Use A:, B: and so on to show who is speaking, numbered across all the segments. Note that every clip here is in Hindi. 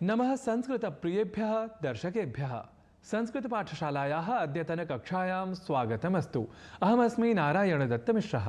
A: नमः संस्कृतप्रियेभ्यः दर्शकेभ्यः संस्कृतपाठशालायाः अद्यतनकक्षायां स्वागतमस्तु। अहमस्मि नारायणदत्तमिश्रः।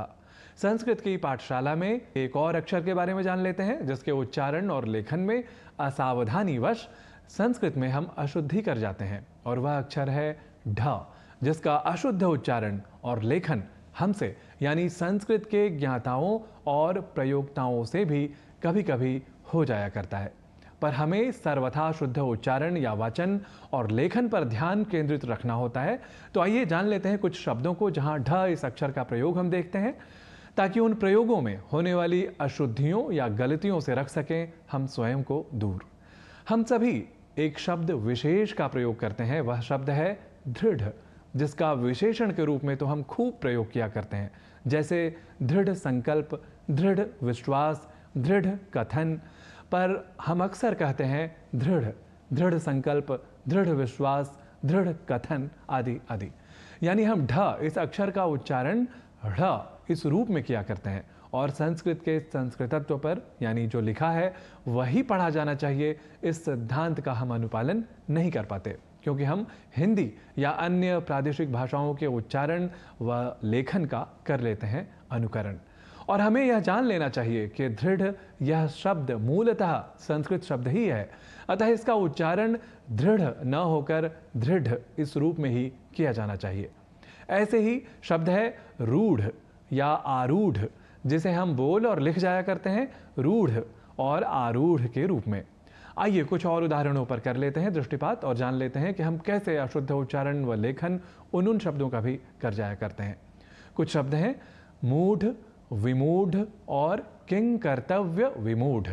A: संस्कृत की पाठशाला में एक और अक्षर के बारे में जान लेते हैं जिसके उच्चारण और लेखन में असावधानीवश संस्कृत में हम अशुद्धि कर जाते हैं, और वह अक्षर है ढ, जिसका अशुद्ध उच्चारण और लेखन हमसे यानी संस्कृत के ज्ञाताओं और प्रयोक्ताओं से भी कभी कभी हो जाया करता है। पर हमें सर्वथा शुद्ध उच्चारण या वाचन और लेखन पर ध्यान केंद्रित रखना होता है। तो आइए जान लेते हैं कुछ शब्दों को जहां ढ इस अक्षर का प्रयोग हम देखते हैं, ताकि उन प्रयोगों में होने वाली अशुद्धियों या गलतियों से रख सकें हम स्वयं को दूर। हम सभी एक शब्द विशेष का प्रयोग करते हैं, वह शब्द है दृढ़, जिसका विशेषण के रूप में तो हम खूब प्रयोग किया करते हैं, जैसे दृढ़ संकल्प, दृढ़ विश्वास, दृढ़ कथन। पर हम अक्सर कहते हैं दृढ़, दृढ़ संकल्प, दृढ़ विश्वास, दृढ़ कथन आदि आदि। यानी हम ढ इस अक्षर का उच्चारण ढ़ इस रूप में किया करते हैं, और संस्कृत के संस्कृतत्व पर यानी जो लिखा है वही पढ़ा जाना चाहिए, इस सिद्धांत का हम अनुपालन नहीं कर पाते, क्योंकि हम हिंदी या अन्य प्रादेशिक भाषाओं के उच्चारण व लेखन का कर लेते हैं अनुकरण। और हमें यह जान लेना चाहिए कि दृढ़ यह शब्द मूलतः संस्कृत शब्द ही है, अतः इसका उच्चारण दृढ़ न होकर दृढ़ इस रूप में ही किया जाना चाहिए। ऐसे ही शब्द है रूढ़ या आरूढ़, जिसे हम बोल और लिख जाया करते हैं रूढ़ और आरूढ़ के रूप में। आइए कुछ और उदाहरणों पर कर लेते हैं दृष्टिपात और जान लेते हैं कि हम कैसे अशुद्ध उच्चारण व लेखन उन शब्दों का भी कर जाया करते हैं। कुछ शब्द हैं मूढ़, विमूढ़ और किंग कर्तव्य विमूढ़।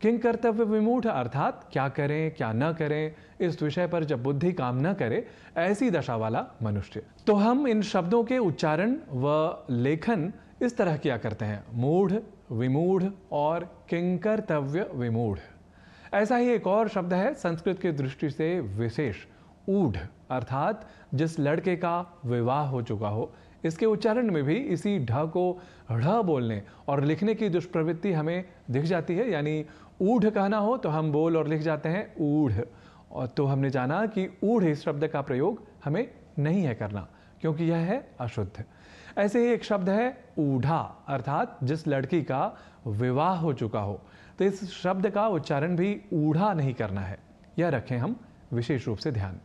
A: किंग कर्तव्य विमूढ़ अर्थात क्या करें क्या न करें, इस विषय पर जब बुद्धि काम न करे, ऐसी दशा वाला मनुष्य। तो हम इन शब्दों के उच्चारण व लेखन इस तरह किया करते हैं, मूढ़, विमूढ़ और किंग कर्तव्य विमूढ़। ऐसा ही एक और शब्द है संस्कृत की दृष्टि से विशेष, ऊढ़ अर्थात जिस लड़के का विवाह हो चुका हो। इसके उच्चारण में भी इसी ढ को ढ़ बोलने और लिखने की दुष्प्रवृत्ति हमें दिख जाती है, यानी ऊढ़ कहना हो तो हम बोल और लिख जाते हैं ऊढ़। और तो हमने जाना कि ऊढ़ इस शब्द का प्रयोग हमें नहीं है करना, क्योंकि यह है अशुद्ध। ऐसे ही एक शब्द है ऊढ़ा अर्थात जिस लड़की का विवाह हो चुका हो, तो इस शब्द का उच्चारण भी ऊढ़ा नहीं करना है, यह रखें हम विशेष रूप से ध्यान।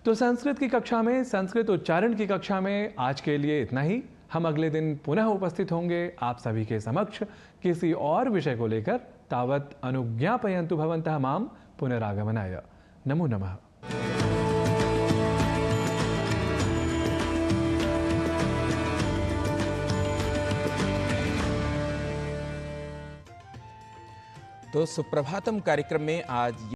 A: तो संस्कृत की कक्षा में, संस्कृत उच्चारण की कक्षा में आज के लिए इतना ही। हम अगले दिन पुनः उपस्थित होंगे आप सभी के समक्ष किसी और विषय को लेकर। तावत् अनुज्ञापयन्तु भवन्तः मां पुनरागमनाय। नमो नमः।
B: तो सुप्रभातम कार्यक्रम में आज